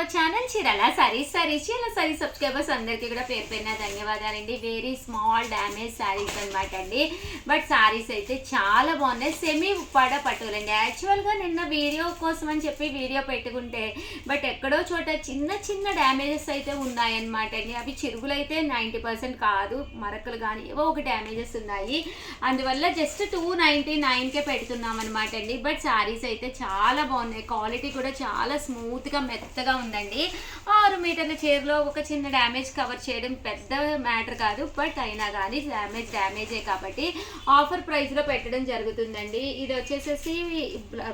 Our channel Chirala saris. Chirala saris subscribers అందరికీ కూడా పేరు పేరున ధన్యవాదాలండి. వెరీ స్మాల్ డ్యామేజ్ సారీస్ అనమాట అండి. బట్ సారీస్ అయితే చాలా బాగున్నాయి. సెమీ ఉప్పాడ పట్టులండి. యాక్చువల్గా నిన్న వీడియో కోసం అని చెప్పి వీడియో పెట్టుకుంటే బట్ ఎక్కడో చోట చిన్న చిన్న డ్యామేజెస్ అయితే ఉన్నాయన్నమాట అండి. అవి చిరుగులు అయితే 90% కాదు, మరకలు కానీ ఏవో ఒక డ్యామేజెస్ ఉన్నాయి. అందువల్ల జస్ట్ 299కే పెడుతున్నాం అనమాట అండి. బట్ సారీస్ అయితే చాలా బాగున్నాయి. క్వాలిటీ కూడా చాలా స్మూత్గా మెత్తగా ఉందండి. 6 మీటర్ల చీరలో ఒక చిన్న డ్యామేజ్ కవర్ చేయడం పెద్ద మ్యాటర్ కాదు. బట్ అయినా కానీ డ్యామేజే కాబట్టి ఆఫర్ ప్రైస్లో పెట్టడం జరుగుతుందండి. ఇది వచ్చేసేసి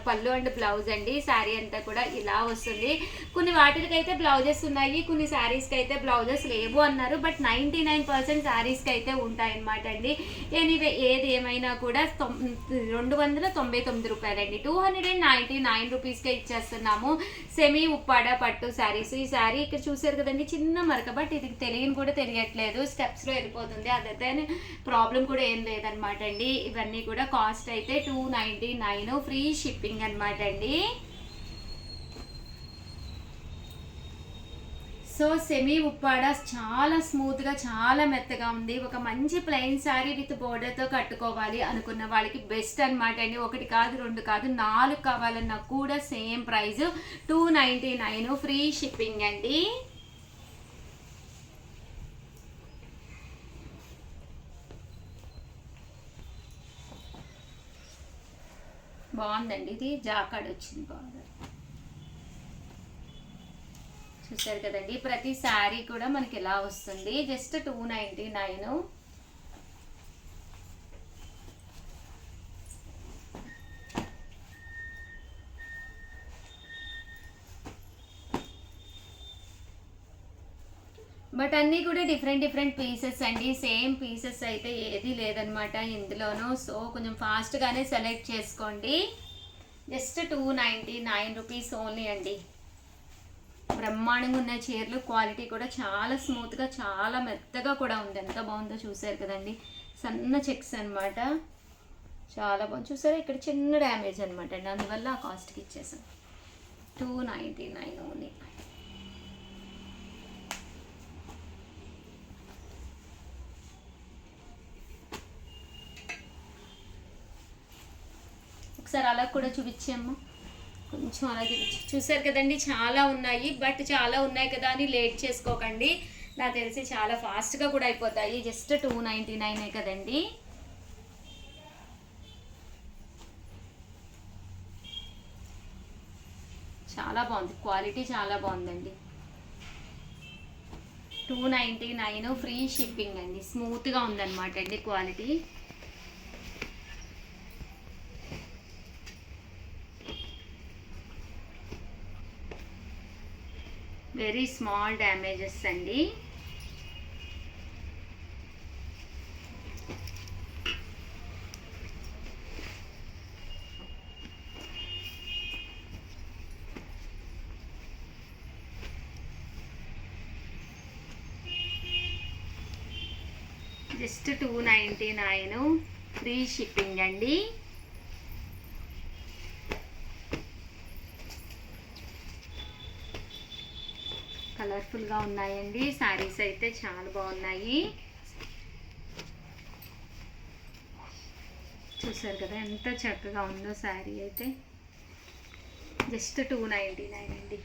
పళ్ళు అండ్ బ్లౌజ్ అండి. శారీ అంతా కూడా ఇలా వస్తుంది. కొన్ని వాటికైతే బ్లౌజెస్ ఉన్నాయి, కొన్ని శారీస్కి అయితే బ్లౌజెస్ లేవు అన్నారు. బట్ 99% శారీస్కి అయితే ఉంటాయన్నమాట అండి. ఎనీవే ఏది ఏమైనా కూడా 299 రూపాయలండి. 299 రూపీస్కే ఇచ్చేస్తున్నాము. సెమీ ఉప్పాడ పట్టు శారీస్. ఈ శారీ ఇక్కడ చూసారు కదండి, చిన్న మరక. బట్ ఇది తెలియని కూడా తెలియట్లేదు, స్టెప్స్లో వెళ్ళిపోతుంది. అదైతే ప్రాబ్లం కూడా ఏం లేదనమాట అండి. ఇవన్నీ కూడా కాస్ట్ అయితే 299, ఫ్రీ షిప్పింగ్ అనమాట అండి. సో సెమీ ఉప్పాడ చాలా స్మూత్గా చాలా మెత్తగా ఉంది. ఒక మంచి ప్లెయిన్ శారీ విత్ బోర్డర్తో కట్టుకోవాలి అనుకున్న వాళ్ళకి బెస్ట్ అనమాట అండి. 1 కాదు 2 కాదు 4 కావాలన్నా కూడా సేమ్ ప్రైస్ 299, ఫ్రీ షిప్పింగ్ అండి. బాగుందండి. ఇది జాకాడ్ వచ్చింది బాగా. చూసారు కదండి, ప్రతి శారీ కూడా మనకి ఎలా వస్తుంది. జస్ట్ 299. బట్ అన్నీ కూడా డిఫరెంట్ పీసెస్ అండి. సేమ్ పీసెస్ అయితే ఏది లేదనమాట ఇందులోనూ. సో కొంచెం ఫాస్ట్గానే సెలెక్ట్ చేసుకోండి. జస్ట్ 299 రూపీస్ ఓన్లీ అండి. బ్రహ్మాండంగా ఉన్న చీరలు. క్వాలిటీ కూడా చాలా స్మూత్గా చాలా మెత్తగా కూడా ఉంది. ఎంత బాగుందో చూసారు కదండి. సన్న చెక్స్ అనమాట, చాలా బాగుంది. చూసారా ఇక్కడ చిన్న డ్యామేజ్ అనమాట అండి. అందువల్ల ఆ కాస్ట్కి ఇచ్చేసాం. 299 ఓన్లీ. ఒకసారి అలా కూడా చూపించాము, కొంచెం అలా చూసారు కదండి. చాలా ఉన్నాయి. బట్ చాలా ఉన్నాయి కదా అని లేట్ చేసుకోకండి. నాకు తెలిసి చాలా ఫాస్ట్గా కూడా అయిపోతాయి. జస్ట్ 299 కదండి. చాలా బాగుంది, క్వాలిటీ చాలా బాగుందండి. 299, ఫ్రీ షిప్పింగ్ అండి. స్మూత్గా ఉందన్నమాట అండి క్వాలిటీ. వెరీ స్మాల్ డ్యామేజెస్ అండి. జస్ట్ 299, ఫ్రీ షిప్పింగ్ అండి. కలర్ఫుల్గా ఉన్నాయండి. శారీస్ అయితే చాలా బాగున్నాయి. చూసారు కదా ఎంత చక్కగా ఉందో శారీ అయితే. జస్ట్ 299 అండి.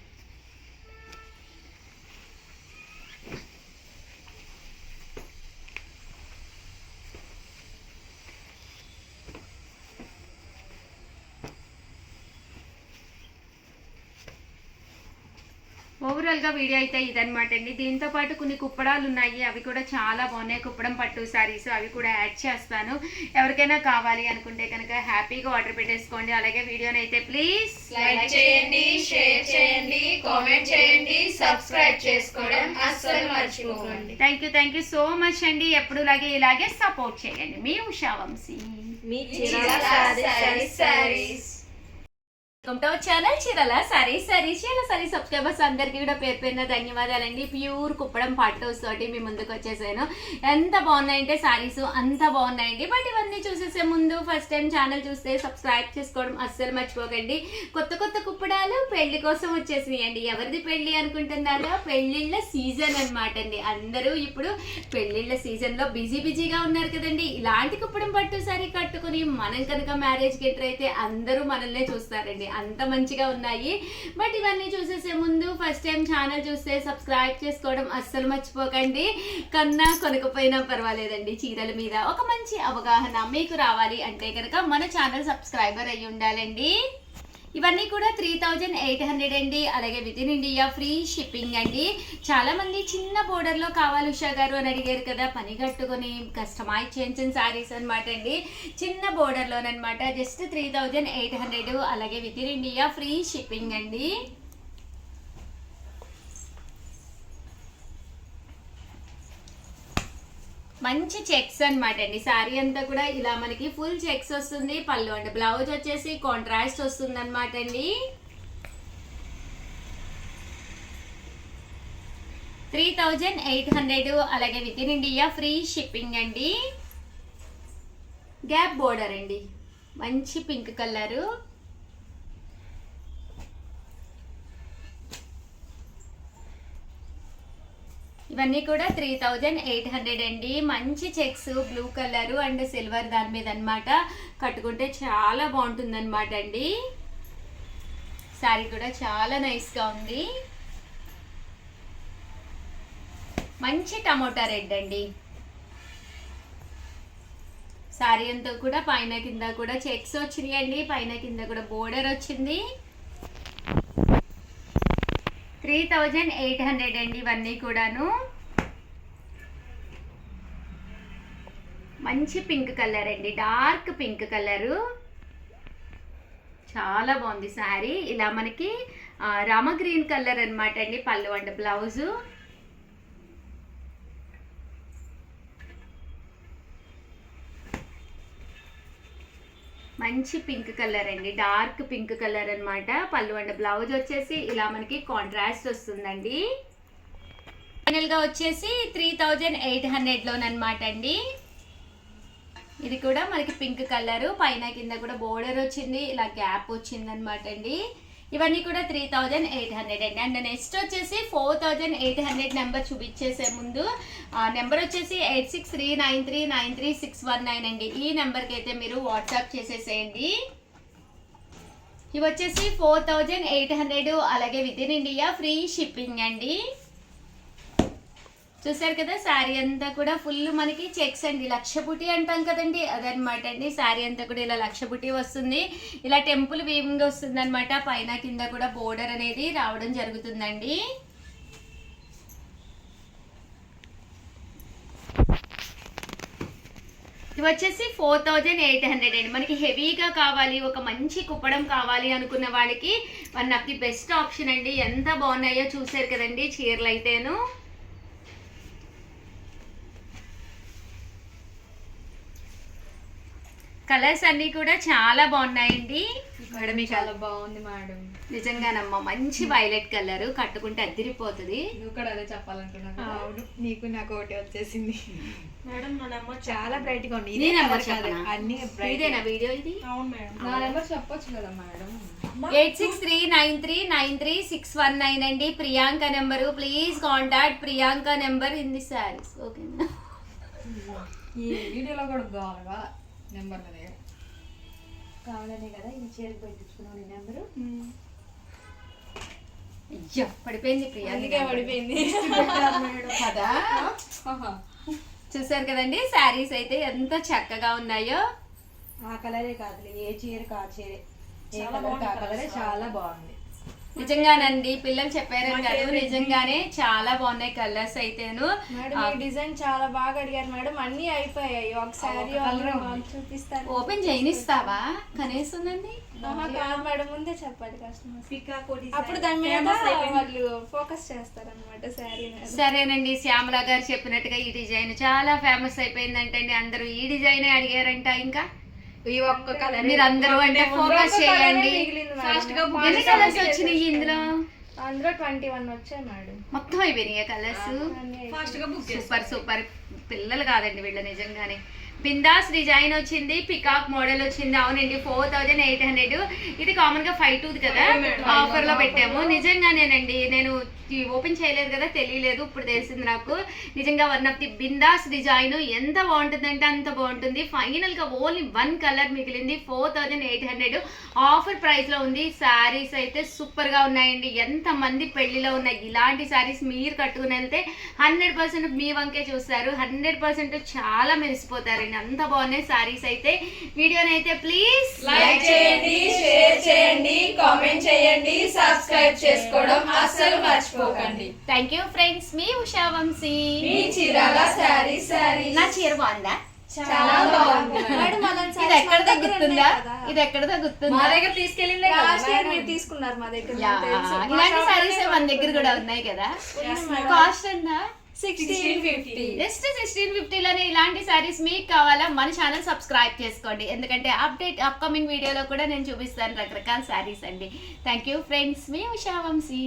ఓవరాల్గా వీడియో అయితే ఇదనమాట అండి. దీంతో పాటు కొన్ని కుప్పడాలు ఉన్నాయి, అవి కూడా చాలా బాగున్నాయి. కుప్పడం పట్టు శారీస్ అవి కూడా యాడ్ చేస్తాను. ఎవరికైనా కావాలి అనుకుంటే కనుక హ్యాపీగా ఆర్డర్ పెట్టేసుకోండి. అలాగే వీడియోని అయితే ప్లీజ్ లైక్ చేయండి, షేర్ చేయండి, కామెంట్ చేయండి, సబ్స్క్రైబ్ చేసుకోవడం అస్సలు మర్చిపోకండి. థ్యాంక్ యూ సో మచ్ అండి. ఎప్పుడులాగే ఇలాగే సపోర్ట్ చేయండి. మీ ఉషా వంశీ, మీ Chirala sarees. Welcome to our channel చీరల సారీ సబ్స్క్రైబర్స్ అందరికీ కూడా పేరు పేరున ధన్యవాదాలండి. ప్యూర్ కుప్పడం పట్టుస్ తోటి మీ ముందుకు వచ్చేసాను. ఎంత బాగున్నాయంటే సారీస్ అంత బాగున్నాయండి. బట్ ఇవన్నీ చూసేసే ముందు ఫస్ట్ టైం ఛానల్ చూస్తే సబ్స్క్రైబ్ చేసుకోవడం అస్సలు మర్చిపోకండి. కొత్త కొత్త కుప్పడాలు పెళ్లి కోసం వచ్చేసినాయండి. ఎవరిది పెళ్లి అనుకుంటున్నారో, పెళ్లిళ్ళ సీజన్ అనమాట అండి. అందరూ ఇప్పుడు పెళ్లిళ్ళ సీజన్ లో బిజీగా ఉన్నారు కదండి. ఇలాంటి కుప్పడం పట్టు సారీ కట్టుకుని మనం కనుక మ్యారేజ్కి ఎంటర్ అయితే అందరూ మనల్నే చూస్తారండి. అంత మంచిగా ఉన్నాయి. బట్ ఇవన్నీ చూసేసే ముందు ఫస్ట్ టైం ఛానల్ చూస్తే సబ్స్క్రైబ్ చేసుకోవడం అస్సలు మర్చిపోకండి. కన్నా కొనకపోయినా పర్వాలేదండి, చీరల మీద ఒక మంచి అవగాహన మీకు రావాలి అంటే కనుక మన ఛానల్ సబ్స్క్రైబర్ అయ్యి ఉండాలండి. ఇవన్నీ కూడా 3800 అండి. అలాగే with in India free shipping అండి. చాలా మంది చిన్న బోర్డర్లో కావాలి ఉషా గారు అని అడిగారు కదా, పని కట్టుకొని కస్టమైజ్ చేయించిన శారీస్ అనమాట అండి. చిన్న బోర్డర్లోనమాట. జస్ట్ 3800. అలాగే with in India free shipping అండి. మంచి చెక్స్ అనమాట అండి. శారీ అంతా కూడా ఇలా మనకి ఫుల్ చెక్స్ వస్తుంది. పళ్ళు అండి, బ్లౌజ్ వచ్చేసి కాంట్రాస్ట్ వస్తుంది అనమాట అండి. 3800. అలాగే with in India free shipping అండి. గ్యాప్ బోర్డర్ అండి, మంచి పింక్ కలరు. ఇవన్నీ కూడా 3800 అండి. మంచి checks, blue colour and silver దాని మీద అనమాట. కట్టుకుంటే చాలా బాగుంటుంది అనమాట అండి. శారీ కూడా చాలా నైస్గా ఉంది. మంచి టమోటా రెడ్ అండి. శారీ అంతా కూడా పైన కింద కూడా చెక్స్ వచ్చినాయండి. పైన కింద కూడా బోర్డర్ వచ్చింది. 3800 అండి. ఇవన్నీ కూడాను మంచి పింక్ కలర్ అండి, డార్క్ పింక్ కలరు. చాలా బాగుంది శారీ. ఇలా మనకి రామ గ్రీన్ కలర్ అనమాట అండి. పళ్ళు అండ్ బ్లౌజు. మంచి పింక్ కలర్ అండి, డార్క్ పింక్ కలర్ అనమాట. పళ్ళు అండ్ బ్లౌజ్ వచ్చేసి ఇలా మనకి కాంట్రాస్ట్ వస్తుందండి. ఫైనల్గా వచ్చేసి 3800లోనమాట అండి. ఇది కూడా మనకి పింక్ కలరు, పైన కింద కూడా బోర్డర్ వచ్చింది, ఇలా గ్యాప్ వచ్చింది అనమాట అండి. ఇవన్నీ కూడా 3800 అండి. అండ్ నెక్స్ట్ వచ్చేసి 4800 నెంబర్ చూపించేసే ముందు నెంబర్ వచ్చేసి 8639393619 అండి. ఈ నెంబర్కి అయితే మీరు వాట్సాప్ చేసేసేయండి. ఇవి వచ్చేసి 4800. అలాగే with in India free shipping అండి. చూసారు కదా, శారీ అంతా కూడా ఫుల్ మనకి చెక్స్ అండి. లక్షపుటి అంటాం కదండి, అదనమాట అండి. శారీ అంతా కూడా ఇలా లక్షపుటి వస్తుంది. ఇలా టెంపుల్ వీవింగ్ వస్తుంది అనమాట. పైన కింద కూడా బోర్డర్ అనేది రావడం జరుగుతుందండి. ఇవి వచ్చేసి 4800 అండి. మనకి హెవీగా కావాలి, ఒక మంచి కుప్పడం కావాలి అనుకున్న వాళ్ళకి one of the best option అండి. ఎంత బాగున్నాయో చూసారు కదండి చీరలు అయితేను. కలర్స్ అన్ని కూడా చాలా బాగున్నాయండి. మేడం చాలా బాగుంది మేడం. నిజంగానమ్మా, మంచి వైలెట్ కలర్, కట్టుకుంటే అదిరిపోతుంది. నువ్వు కూడా అదే చెప్పాలనుకున్నాను. అవును, నీకు నాకు ఒకటి వచ్చేసింది మేడం. నా నెంబర్ చాలా బ్రైట్ గా ఉంది. ఇదే నెంబర్ అన్ని ఇదేనా వీడియో ఇది? అవును మేడం. నా నెంబర్ చెప్పొచ్చు కదా మేడం. 8639393619 అండి. Priyanka number. Please contact Priyanka number in the saris. ఓకేనా? ఈ వీడియోలో కూడా కావాలా నెంబర్ కావాలనే కదా ఈ చీర పెట్టించుకున్నాను నెంబరు. అయ్యో పడిపోయింది ప్రియాంక, పడిపోయింది కదా. చూసారు కదండి శారీస్ అయితే ఎంత చక్కగా ఉన్నాయో. ఆ కలరే కాదు, ఏ చీర కా చీరే, ఏ కలర్ ఆ కలరే చాలా బాగుంది. నిజంగానండి, పిల్లలు చెప్పారు కదా, నిజంగానే చాలా బాగున్నాయి కలర్స్ అయితేను. మేడం ఈ డిజైన్ చాలా బాగా అడిగారు మేడం. అన్ని అయిపోయాయి, ఒకసారి చూపిస్తారు. ఓపెన్ చేయనిస్తావా కనీసం? కాదు మేడం, ముందే చెప్పాలి కస్టమర్స్. అప్పుడు దాని మీద వాళ్ళు ఫోకస్ చేస్తారు అనమాట శారీ. సరేనండి, శ్యామల గారు చెప్పినట్టుగా ఈ డిజైన్ చాలా ఫేమస్ అయిపోయిందంటండి. అందరూ ఈ డిజైన్ అడిగారంట. ఇంకా ఈ ఒక్క కలర్ మీరందరూ అంటే ఫోకస్ చేయండి. ఫాస్ట్ గా ఎన్ని కలర్స్ వచ్చినాయి ఇందులో? అందులో 21 వచ్చాయి మేడం. మొత్తం అయిపోయినాయి కలర్స్. ఫాస్ట్ గా బుక్ సూపర్ సూపర్ పిల్లలు కాదండి వీళ్ళ నిజంగానే. బిందాస్ డిజైన్ వచ్చింది, పికాక్ మోడల్ వచ్చింది. అవునండి 4800. ఇది కామన్ గా 52 కదా, ఆఫర్ లో పెట్టాము. నిజంగానేనండి, నేను ఓపెన్ చేయలేదు కదా, తెలియలేదు, ఇప్పుడు తెలిసింది నాకు. నిజంగా one of the bindaas design ఎంత బాగుంటుందంటే అంత బాగుంటుంది. ఫైనల్ గా ఓన్లీ 1 కలర్ మిగిలింది. 4800 ఆఫర్ ప్రైస్ లో ఉంది. శారీస్ అయితే సూపర్ గా ఉన్నాయండి. ఎంత మంది పెళ్లిలో ఉన్నాయి ఇలాంటి శారీస్ మీరు కట్టుకుని వెళ్తే 100% మీ వంకే చూస్తారు. 100% చాలా మెరిసిపోతారండి. అంత బాగున్నాయి శారీస్ అయితే. వీడియోని అయితే ప్లీజ్ లైక్ చేయండి, షేర్ చేయండి, కామెంట్ చేయండి, సబ్స్క్రైబ్ చేసుకోవడం అస్సలు మర్చిపోకండి. Thank you friends. మీ ఉషా వంశీ. మీ చీరాల సారీ నా చీర బాగుందా? చాలా బాగుంది. ఇది ఎక్కడ తగ్గుతుందా? ఇది ఎక్కడ తగ్గుతుందా? మా దగ్గర తీసుకెళ్ళిందే మీరు తీసుకున్నారు మా దగ్గర. ఇలాంటి సారీస్ మన దగ్గర కూడా ఉన్నాయి కదా. కాస్ట్ ఎంత? 1650. జస్ట్ 1650 లోనే ఇలాంటి సారీస్ మీకు కావాలా? మన ఛానల్ సబ్స్క్రైబ్ చేసుకోండి, ఎందుకంటే అప్కమింగ్ వీడియోలో కూడా నేను చూపిస్తాను రకరకాల సారీస్ అండి. Thank you friends. మీ ఉషా వంశీ.